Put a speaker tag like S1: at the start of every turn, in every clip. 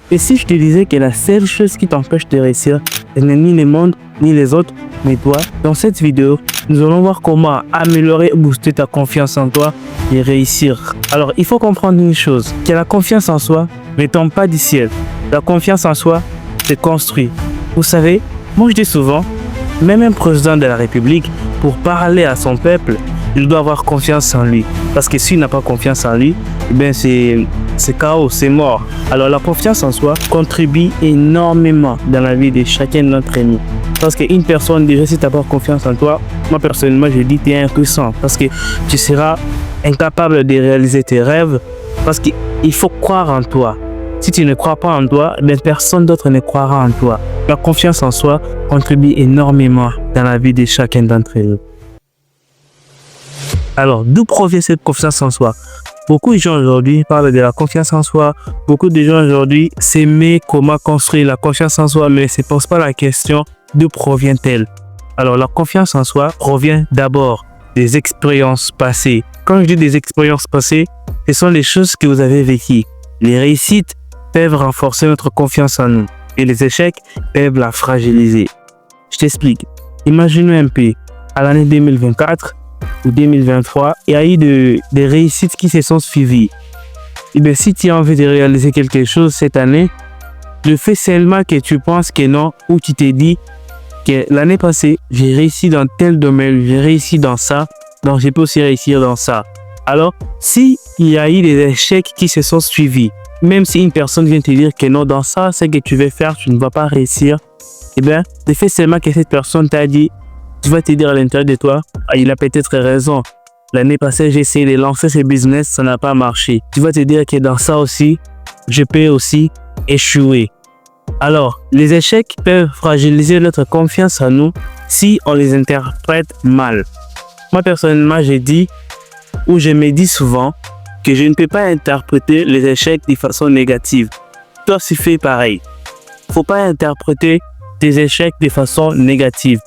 S1: Et si je te disais que la seule chose qui t'empêche de réussir, ce n'est ni le monde, ni les autres, mais toi, dans cette vidéo, nous allons voir comment améliorer et booster ta confiance en toi et réussir. Alors, il faut comprendre une chose, que la confiance en soi ne tombe pas du ciel. La confiance en soi se construit. Vous savez, moi je dis souvent, même un président de la République, pour parler à son peuple, il doit avoir confiance en lui. Parce que s'il n'a pas confiance en lui, eh bien c'est chaos, c'est mort. Alors la confiance en soi contribue énormément dans la vie de chacun d'entre nous. Parce qu'une personne, déjà si tu n'as pas confiance en toi, moi personnellement je dis que tu es impuissant. Parce que tu seras incapable de réaliser tes rêves. Parce qu'il faut croire en toi. Si tu ne crois pas en toi, bien personne d'autre ne croira en toi. La confiance en soi contribue énormément dans la vie de chacun d'entre nous. Alors, d'où provient cette confiance en soi? Beaucoup de gens aujourd'hui parlent de la confiance en soi. Beaucoup de gens aujourd'hui s'aimer comment construire la confiance en soi, mais ne se posent pas la question d'où provient-elle. Alors, la confiance en soi provient d'abord des expériences passées. Quand je dis des expériences passées, ce sont les choses que vous avez vécues. Les réussites peuvent renforcer notre confiance en nous et les échecs peuvent la fragiliser. Je t'explique. Imaginez un peu, à l'année 2024 ou 2023, il y a eu des réussites qui se sont suivies. Et bien, si tu as envie de réaliser quelque chose cette année, le fait seulement que tu penses que non, ou tu t'es dit que l'année passée, j'ai réussi dans tel domaine, j'ai réussi dans ça, donc je peux aussi réussir dans ça. Alors, si il y a eu des échecs qui se sont suivis, même si une personne vient te dire que non, dans ça, ce que tu veux faire, tu ne vas pas réussir, eh bien, le fait seulement que cette personne t'a dit, tu vas te dire à l'intérieur de toi, ah, il a peut-être raison. L'année passée, j'ai essayé de lancer ce business, ça n'a pas marché. Tu vas te dire que dans ça aussi, je peux aussi échouer. Alors, les échecs peuvent fragiliser notre confiance en nous si on les interprète mal. Moi, personnellement, j'ai dit, ou je me dis souvent, que je ne peux pas interpréter les échecs de façon négative. Toi, tu fais pareil. Il ne faut pas interpréter tes échecs de façon négative.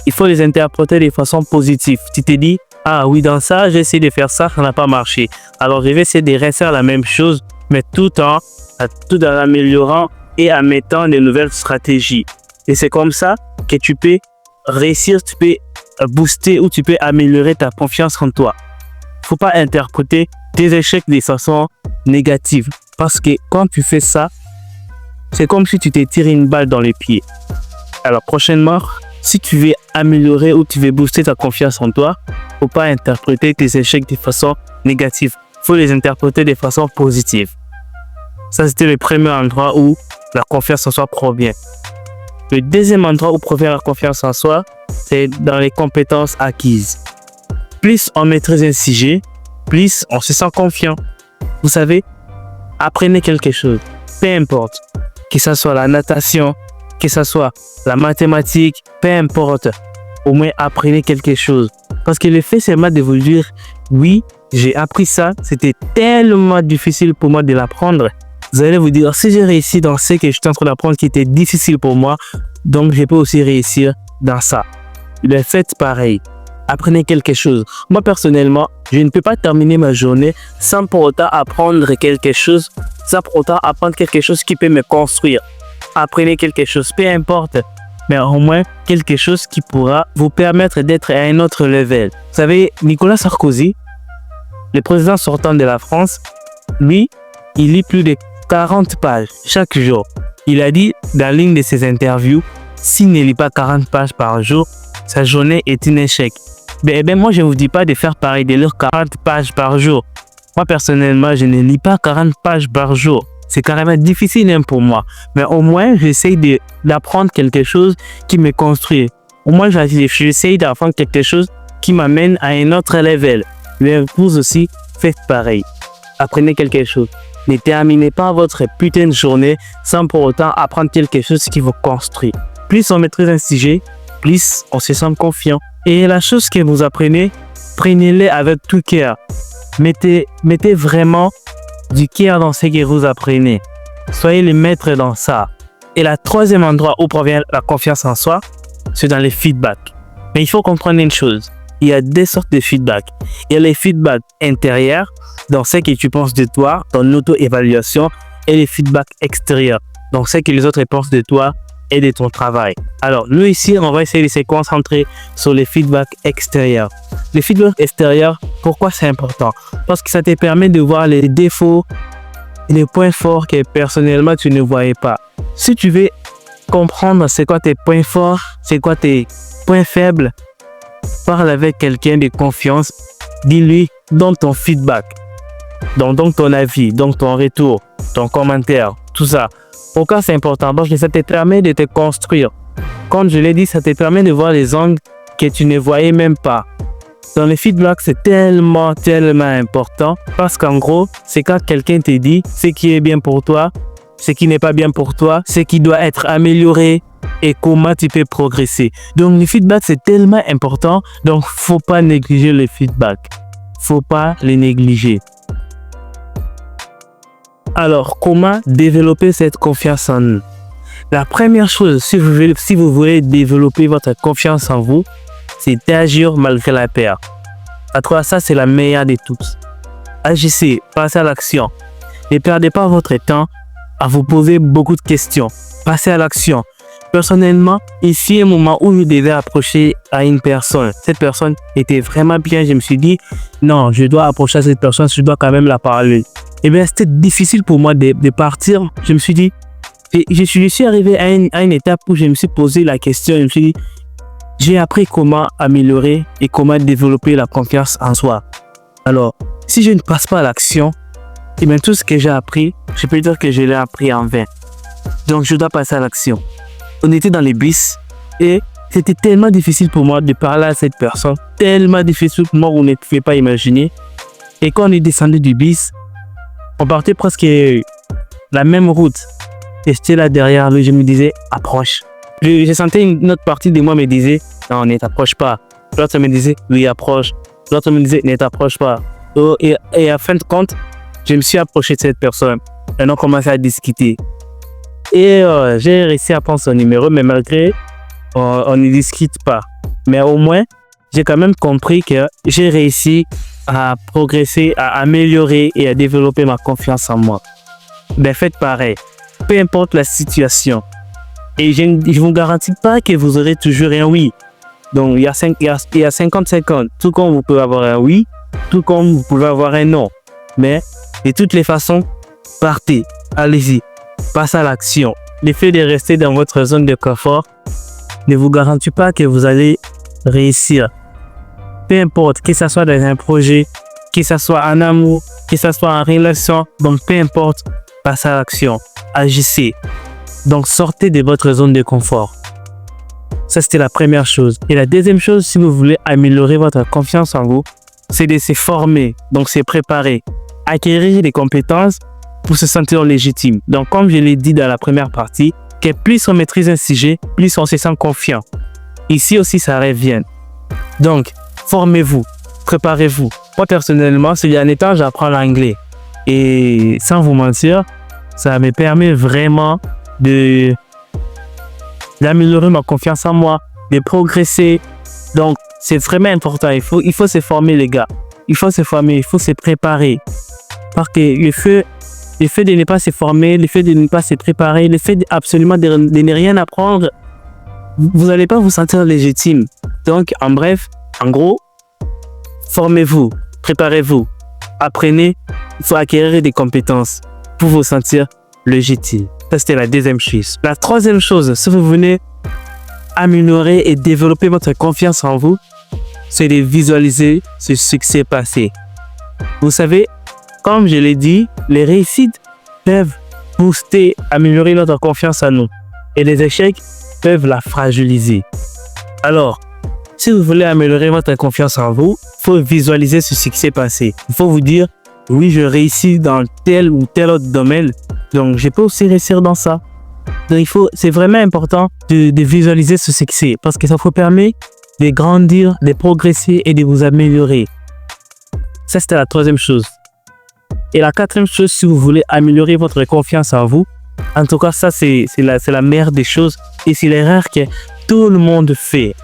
S1: Il faut les interpréter de façon positive. Tu te dis, ah oui, dans ça, j'ai essayé de faire ça, ça n'a pas marché. Alors, je vais essayer de refaire la même chose, mais tout en améliorant et en mettant de nouvelles stratégies. Et c'est comme ça que tu peux réussir, tu peux booster ou tu peux améliorer ta confiance en toi. Il ne faut pas interpréter tes échecs de façon négative. Parce que quand tu fais ça, c'est comme si tu te tires une balle dans les pieds. Alors prochainement, si tu veux améliorer ou tu veux booster ta confiance en toi, il ne faut pas interpréter tes échecs de façon négative. Il faut les interpréter de façon positive. Ça, c'était le premier endroit où la confiance en soi provient. Le deuxième endroit où provient la confiance en soi, c'est dans les compétences acquises. Plus on maîtrise un sujet, plus on se sent confiant. Vous savez, apprenez quelque chose, peu importe, que ce soit la natation, que ce soit la mathématique, peu importe, au moins apprenez quelque chose. Parce que le fait seulement de vous dire, oui, j'ai appris ça, c'était tellement difficile pour moi de l'apprendre. Vous allez vous dire, si j'ai réussi dans ce que je suis en train d'apprendre qui était difficile pour moi, donc je peux aussi réussir dans ça. Faites pareil. Apprenez quelque chose. Moi, personnellement, je ne peux pas terminer ma journée sans pour autant apprendre quelque chose, sans pour autant apprendre quelque chose qui peut me construire. Apprenez quelque chose, peu importe, mais au moins quelque chose qui pourra vous permettre d'être à un autre level. Vous savez, Nicolas Sarkozy, le président sortant de la France, lui, il lit plus de 40 pages chaque jour. Il a dit dans l'une de ses interviews, s'il ne lit pas 40 pages par jour, sa journée est un échec. Moi, je ne vous dis pas de faire pareil, de lire 40 pages par jour. Moi, personnellement, je ne lis pas 40 pages par jour. C'est carrément difficile même pour moi. Mais au moins, j'essaye d'apprendre quelque chose qui me construit. Au moins, j'essaye d'apprendre quelque chose qui m'amène à un autre level. Mais vous aussi, faites pareil. Apprenez quelque chose. Ne terminez pas votre putain de journée sans pour autant apprendre quelque chose qui vous construit. Plus on maîtrise un sujet, plus on se sent confiant. Et la chose que vous apprenez, prenez-les avec tout cœur. Mettez vraiment du cœur dans ce que vous apprenez. Soyez les maîtres dans ça. Et le troisième endroit où provient la confiance en soi, c'est dans les feedbacks. Mais il faut comprendre une chose. Il y a deux sortes de feedbacks. Il y a les feedbacks intérieurs, dans ce que tu penses de toi, ton auto-évaluation. et les feedbacks extérieurs. Donc, ce que les autres pensent de toi et de ton travail. Alors, nous ici, on va essayer de se concentrer sur les feedbacks extérieurs. Les feedbacks extérieurs, pourquoi c'est important? Parce que ça te permet de voir les défauts et les points forts que personnellement tu ne voyais pas. Si tu veux comprendre c'est quoi tes points forts, c'est quoi tes points faibles, parle avec quelqu'un de confiance, dis-lui, donne ton feedback, donc ton avis, donc ton retour, ton commentaire, tout ça. Pourquoi c'est important? Parce que ça te permet de te construire. Comme je l'ai dit, ça te permet de voir les angles que tu ne voyais même pas. Dans les feedbacks, c'est tellement important parce qu'en gros, c'est quand quelqu'un te dit ce qui est bien pour toi, ce qui n'est pas bien pour toi, ce qui doit être amélioré et comment tu peux progresser. Donc, les feedbacks, c'est tellement important. Donc, faut pas négliger les feedbacks. Faut pas les négliger. Alors, comment développer cette confiance en nous? La première chose, si vous voulez développer votre confiance en vous, c'est d'agir malgré la peur. À toi, ça, c'est la meilleure de toutes. Agissez, passez à l'action. Ne perdez pas votre temps à vous poser beaucoup de questions. Passez à l'action. Personnellement, ici, un moment où je devais approcher à une personne, cette personne était vraiment bien. Je me suis dit, non, je dois approcher à cette personne, je dois quand même la parler. Eh bien, c'était difficile pour moi de partir. Je me suis dit, je suis arrivé à une étape où je me suis posé la question. Je me suis dit, j'ai appris comment améliorer et comment développer la confiance en soi. Alors, si je ne passe pas à l'action, et bien tout ce que j'ai appris, je peux dire que je l'ai appris en vain. Donc, je dois passer à l'action. On était dans les bus et c'était tellement difficile pour moi de parler à cette personne. Tellement difficile pour moi, vous ne pouvez pas imaginer. Et quand on est descendu du bus, on partait presque la même route. Et j'étais là derrière lui, je me disais, approche. Je sentais une autre partie de moi me disait, non, ne t'approche pas. L'autre me disait, oui, approche. L'autre me disait, ne t'approche pas. Et à fin de compte, je me suis approché de cette personne. Et on a commencé à discuter. Et j'ai réussi à prendre son numéro, mais malgré, on ne discute pas. Mais au moins, j'ai quand même compris que j'ai réussi à progresser, à améliorer et à développer ma confiance en moi. Ben, faites pareil. Peu importe la situation. Et je ne vous garantis pas que vous aurez toujours un oui. Donc, il y a 50-50. Tout comme vous pouvez avoir un oui, tout comme vous pouvez avoir un non. Mais, de toutes les façons, partez. Allez-y. Passez à l'action. Le fait de rester dans votre zone de confort ne vous garantit pas que vous allez réussir. Peu importe, que ce soit dans un projet, que ce soit en amour, que ce soit en relation, donc peu importe, passez à l'action. Agissez. Donc, sortez de votre zone de confort. Ça, c'était la première chose. Et la deuxième chose, si vous voulez améliorer votre confiance en vous, c'est de se former, donc se préparer, acquérir des compétences pour se sentir légitime. Donc, comme je l'ai dit dans la première partie, que plus on maîtrise un sujet, plus on se sent confiant. Ici aussi, ça revient. Donc, formez-vous, préparez-vous. Moi, personnellement, ces derniers temps, j'apprends l'anglais. Et sans vous mentir, ça me permet vraiment d'améliorer ma confiance en moi, de progresser. Donc, c'est vraiment important. Il faut se former, les gars. Il faut se former, il faut se préparer. Parce que le fait de ne pas se former, le fait de ne pas se préparer, le fait absolument de ne rien apprendre, vous n'allez pas vous sentir légitime. Donc, en bref, en gros, formez-vous, préparez-vous, apprenez. Il faut acquérir des compétences pour vous sentir légitime. Ça, c'était la deuxième chose. La troisième chose, si vous venez améliorer et développer votre confiance en vous, c'est de visualiser ce succès passé. Vous savez, comme je l'ai dit, les réussites peuvent booster, améliorer notre confiance en nous. Et les échecs peuvent la fragiliser. Alors, si vous voulez améliorer votre confiance en vous, il faut visualiser ce succès passé. Il faut vous dire, oui, je réussis dans tel ou tel autre domaine. Donc, je peux aussi réussir dans ça. Donc, c'est vraiment important de visualiser ce succès parce que ça vous permet de grandir, de progresser et de vous améliorer. Ça, c'était la troisième chose. Et la quatrième chose, si vous voulez améliorer votre confiance en vous, en tout cas, ça, c'est la meilleure des choses et c'est l'erreur que tout le monde fait.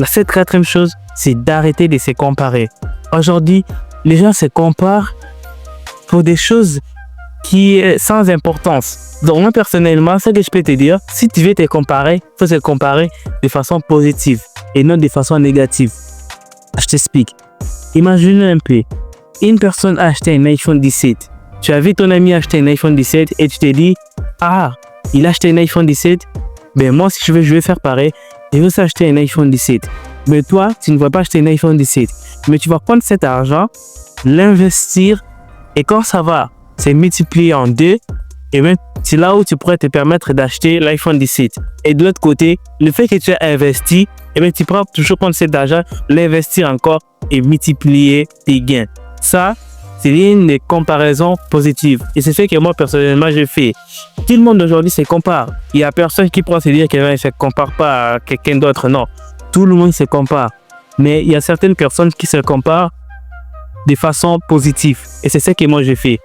S1: Cette quatrième chose, c'est d'arrêter de se comparer. Aujourd'hui, les gens se comparent pour des choses qui est sans importance. Donc moi personnellement, ce que je peux te dire, si tu veux te comparer, il faut se comparer de façon positive et non de façon négative. Je t'explique. Imagine un peu, une personne a acheté un iPhone 17. Tu as vu ton ami acheter un iPhone 17 et tu te dis, ah, il a acheté un iPhone 17, ben moi si je vais faire pareil, je veux s'acheter un iPhone 17. Mais toi, tu ne vas pas acheter un iPhone 17. Mais tu vas prendre cet argent, l'investir et quand ça va se multiplier en deux, et bien c'est là où tu pourrais te permettre d'acheter l'iPhone 17. Et de l'autre côté, le fait que tu as investi, et bien tu pourras toujours prendre cet argent, l'investir encore et multiplier tes gains. Ça, c'est une comparaison positive. Et c'est ce que moi, personnellement, je fais. Tout le monde aujourd'hui se compare. Il n'y a personne qui pourra se dire qu'il ne se compare pas à quelqu'un d'autre. Non. Tout le monde se compare. Mais il y a certaines personnes qui se comparent de façon positive. Et c'est ce que moi, je fais.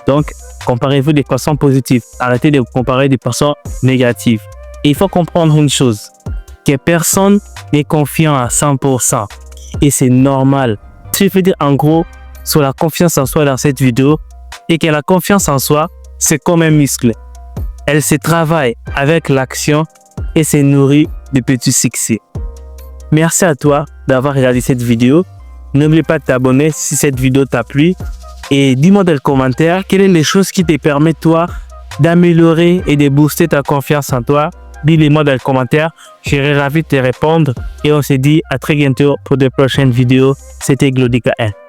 S1: Donc, comparez-vous de façon positive. Arrêtez de vous comparer de façon négative. Et il faut comprendre une chose. Que personne n'est confiant à 100%. Et c'est normal. Je veux dire, en gros, sur la confiance en soi dans cette vidéo, et que la confiance en soi, c'est comme un muscle. Elle se travaille avec l'action et se nourrit de petits succès. Merci à toi d'avoir regardé cette vidéo. N'oublie pas de t'abonner si cette vidéo t'a plu. Et dis-moi dans les commentaires quelles sont les choses qui te permettent, toi, d'améliorer et de booster ta confiance en toi. Dis-les-moi dans les commentaires. Je serai ravi de te répondre. Et on se dit à très bientôt pour de prochaines vidéos. C'était Glodika 1.